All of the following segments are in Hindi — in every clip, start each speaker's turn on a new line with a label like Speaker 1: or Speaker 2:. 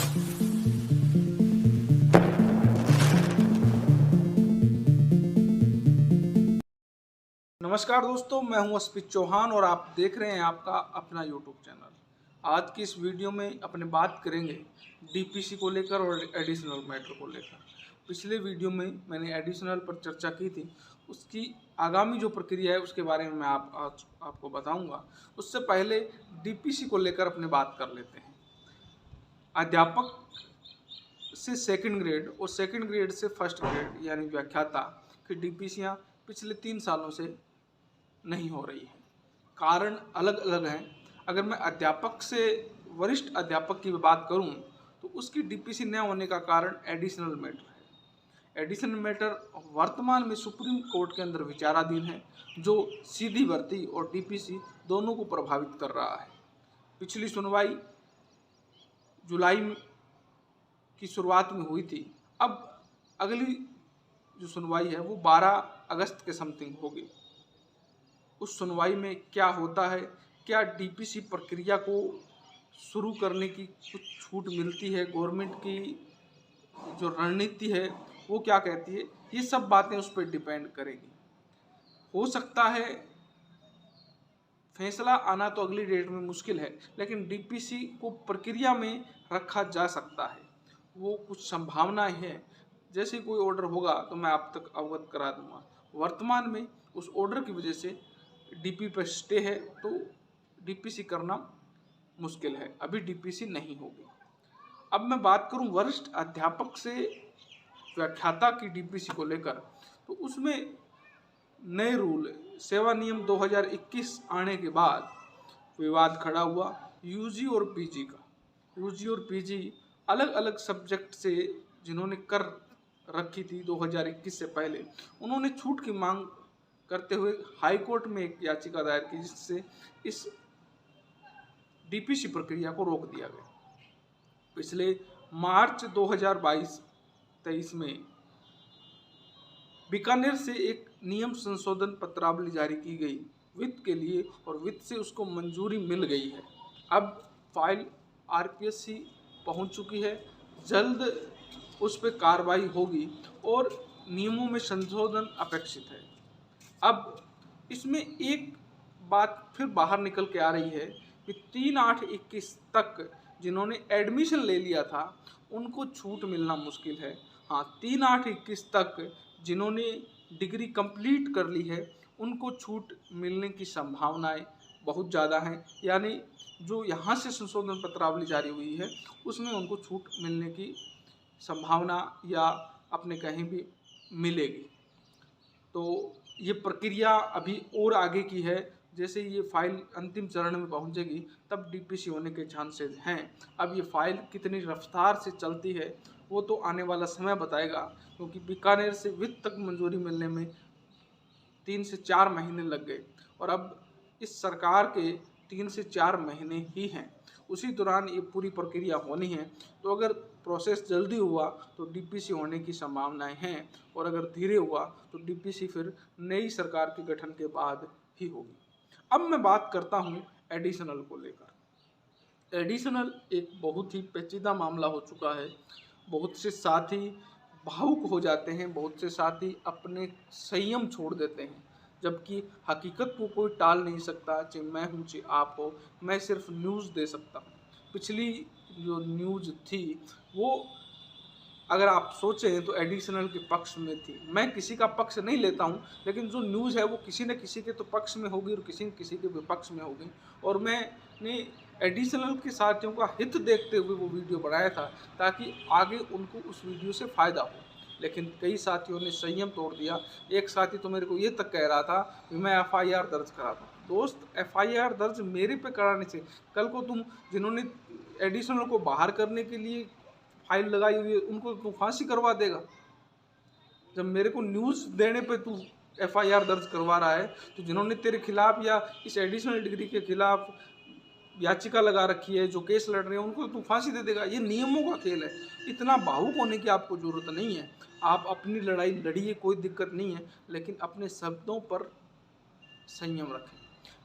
Speaker 1: नमस्कार दोस्तों, मैं हूं अस्पित चौहान और आप देख रहे हैं आपका अपना यूट्यूब चैनल। आज की इस वीडियो में अपने बात करेंगे डीपीसी को लेकर और एडिशनल मैटर को लेकर। पिछले वीडियो में मैंने एडिशनल पर चर्चा की थी, उसकी आगामी जो प्रक्रिया है उसके बारे में मैं आज आपको बताऊंगा। उससे पहले डीपीसी को लेकर अपने बात कर लेते हैं। अध्यापक से सेकंड ग्रेड और सेकंड ग्रेड से फर्स्ट ग्रेड यानी व्याख्याता की डीपीसीयाँ पिछले 3 सालों से नहीं हो रही है। कारण अलग अलग हैं। अगर मैं अध्यापक से वरिष्ठ अध्यापक की बात करूं तो उसकी डीपीसी न होने का कारण एडिशनल मैटर है। एडिशनल मैटर वर्तमान में सुप्रीम कोर्ट के अंदर विचाराधीन है, जो सीधी भर्ती और डीपीसी दोनों को प्रभावित कर रहा है। पिछली सुनवाई जुलाई की शुरुआत में हुई थी। अब अगली जो सुनवाई है वो 12 अगस्त के समथिंग होगी। उस सुनवाई में क्या होता है, क्या डीपीसी प्रक्रिया को शुरू करने की कुछ छूट मिलती है, गवर्नमेंट की जो रणनीति है वो क्या कहती है, ये सब बातें उस पर डिपेंड करेगी। हो सकता है फैसला आना तो अगली डेट में मुश्किल है, लेकिन डीपीसी को प्रक्रिया में रखा जा सकता है। वो कुछ संभावनाएं हैं। जैसे कोई ऑर्डर होगा तो मैं आप तक अवगत करा दूंगा। वर्तमान में उस ऑर्डर की वजह से डीपी पर स्टे है, तो डीपीसी करना मुश्किल है। अभी डीपीसी नहीं होगी। अब मैं बात करूं वरिष्ठ अध्यापक से व्याख्याता की डीपीसी को लेकर, तो उसमें नए रूल सेवा नियम 2021 आने के बाद विवाद खड़ा हुआ यूजी और पीजी का। यूजी और पीजी अलग अलग सब्जेक्ट से जिन्होंने कर रखी थी 2021 से पहले, उन्होंने छूट की मांग करते हुए हाई कोर्ट में एक याचिका दायर की, जिससे इस डीपीसी प्रक्रिया को रोक दिया गया। पिछले मार्च 2022-23 में बीकानेर से एक नियम संशोधन पत्रावली जारी की गई वित्त के लिए, और वित्त से उसको मंजूरी मिल गई है। अब फाइल आरपीएससी पहुंच चुकी है। जल्द उस पर कार्रवाई होगी और नियमों में संशोधन अपेक्षित है। अब इसमें एक बात फिर बाहर निकल के आ रही है कि 3/8/21 तक जिन्होंने एडमिशन ले लिया था उनको छूट मिलना मुश्किल है। हाँ, 3/8/21 तक जिन्होंने डिग्री कंप्लीट कर ली है उनको छूट मिलने की संभावनाएं बहुत ज़्यादा हैं। यानी जो यहाँ से संशोधन पत्रावली जारी हुई है उसमें उनको छूट मिलने की संभावना या अपने कहीं भी मिलेगी। तो ये प्रक्रिया अभी और आगे की है। जैसे ये फाइल अंतिम चरण में पहुंचेगी तब डीपीसी होने के चांसेस हैं। अब ये फाइल कितनी रफ्तार से चलती है वो तो आने वाला समय बताएगा, क्योंकि बीकानेर से वित्त तक मंजूरी मिलने में 3 से 4 महीने लग गए, और अब इस सरकार के 3 से 4 महीने ही हैं। उसी दौरान ये पूरी प्रक्रिया होनी है। तो अगर प्रोसेस जल्दी हुआ तो डीपीसी होने की संभावनाएं हैं, और अगर धीरे हुआ तो डीपीसी फिर नई सरकार के गठन के बाद ही होगी। अब मैं बात करता हूँ एडिशनल को लेकर। एडिशनल एक बहुत ही पेचीदा मामला हो चुका है। बहुत से साथी भावुक हो जाते हैं, बहुत से साथी अपने संयम छोड़ देते हैं, जबकि हकीकत को कोई टाल नहीं सकता। चाहे मैं हूँ चाहे आप हो, मैं सिर्फ न्यूज़ दे सकता हूँ। पिछली जो न्यूज़ थी वो अगर आप सोचें तो एडिशनल के पक्ष में थी। मैं किसी का पक्ष नहीं लेता हूँ, लेकिन जो न्यूज़ है वो किसी न किसी के तो पक्ष में होगी और किसी न किसी के विपक्ष में होगी। और मैंने एडिशनल के साथियों का हित देखते हुए वो वीडियो बनाया था, ताकि आगे उनको उस वीडियो से फ़ायदा हो। लेकिन कई साथियों ने संयम तोड़ दिया। एक साथी तो मेरे को ये तक कह रहा था कि मैं एफआईआर दर्ज करा दूँ। दोस्त, एफआईआर दर्ज मेरे पे कराने से कल को तुम जिन्होंने एडिशनल को बाहर करने के लिए फाइल लगाई हुई है उनको तू फांसी करवा देगा। जब मेरे को न्यूज़ देने पे तू एफआईआर दर्ज करवा रहा है, तो जिन्होंने तेरे खिलाफ या इस एडिशनल डिग्री के खिलाफ याचिका लगा रखी है, जो केस लड़ रहे हैं, उनको तू फांसी दे देगा। ये नियमों का खेल है। इतना भावुक होने की आपको ज़रूरत नहीं है। आप अपनी लड़ाई लड़िए, कोई दिक्कत नहीं है, लेकिन अपने शब्दों पर संयम रखें।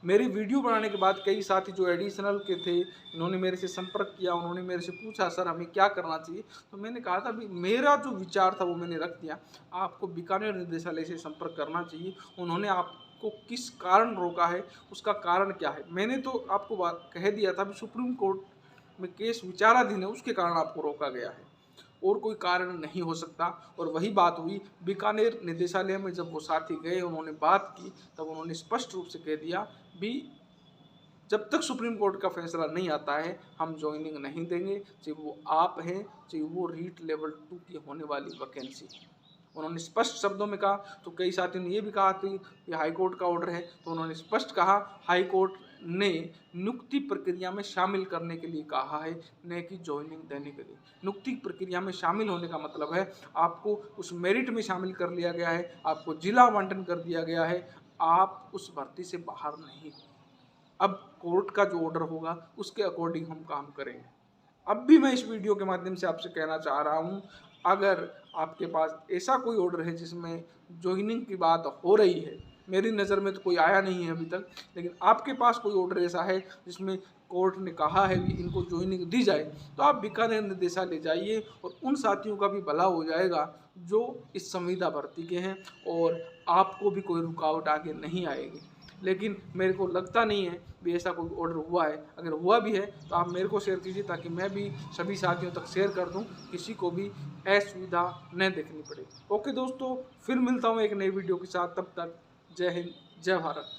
Speaker 1: मेरी वीडियो बनाने के बाद कई साथी जो एडिशनल के थे, इन्होंने मेरे से संपर्क किया, उन्होंने मेरे से पूछा सर हमें क्या करना चाहिए। तो मैंने कहा था भी मेरा जो विचार था वो मैंने रख दिया, आपको बीकानेर निदेशालय से संपर्क करना चाहिए। उन्होंने आपको किस कारण रोका है, उसका कारण क्या है, मैंने तो आपको बात कह दिया था भी सुप्रीम कोर्ट में केस विचाराधीन है, उसके कारण आपको रोका गया है और कोई कारण नहीं हो सकता। और वही बात हुई बीकानेर निदेशालय में, जब वो साथी गए उन्होंने बात की, तब उन्होंने स्पष्ट रूप से कह दिया भी जब तक सुप्रीम कोर्ट का फैसला नहीं आता है हम ज्वाइनिंग नहीं देंगे, चाहे वो आप हैं चाहे वो रीट लेवल 2 की होने वाली वैकेंसी। उन्होंने स्पष्ट शब्दों में कहा। तो कई साथियों ने ये भी कहा कि ये हाई कोर्ट का ऑर्डर है, तो उन्होंने स्पष्ट कहा हाई कोर्ट ने नियुक्ति प्रक्रिया में शामिल करने के लिए कहा है, न कि ज्वाइनिंग देने के लिए। नियुक्ति प्रक्रिया में शामिल होने का मतलब है आपको उस मेरिट में शामिल कर लिया गया है, आपको जिला आवंटन कर दिया गया है, आप उस भर्ती से बाहर नहीं। अब कोर्ट का जो ऑर्डर होगा उसके अकॉर्डिंग हम काम करेंगे। अब भी मैं इस वीडियो के माध्यम से आपसे कहना चाह रहा हूँ, अगर आपके पास ऐसा कोई ऑर्डर है जिसमें ज्वाइनिंग की बात हो रही है, मेरी नज़र में तो कोई आया नहीं है अभी तक, लेकिन आपके पास कोई ऑर्डर ऐसा है जिसमें कोर्ट ने कहा है कि इनको ज्वाइनिंग दी जाए, तो आप बीकानेर निदेशालय जाइए और उन साथियों का भी भला हो जाएगा जो इस संविदा भर्ती के हैं और आपको भी कोई रुकावट आगे नहीं आएगी। लेकिन मेरे को लगता नहीं है भी ऐसा कोई ऑर्डर हुआ है। अगर हुआ भी है तो आप मेरे को शेयर कीजिए ताकि मैं भी सभी साथियों तक शेयर कर दूं, किसी को भी असुविधा न देखनी पड़े। ओके दोस्तों, फिर मिलता हूं एक नई वीडियो के साथ, तब तक जय हिंद जय भारत।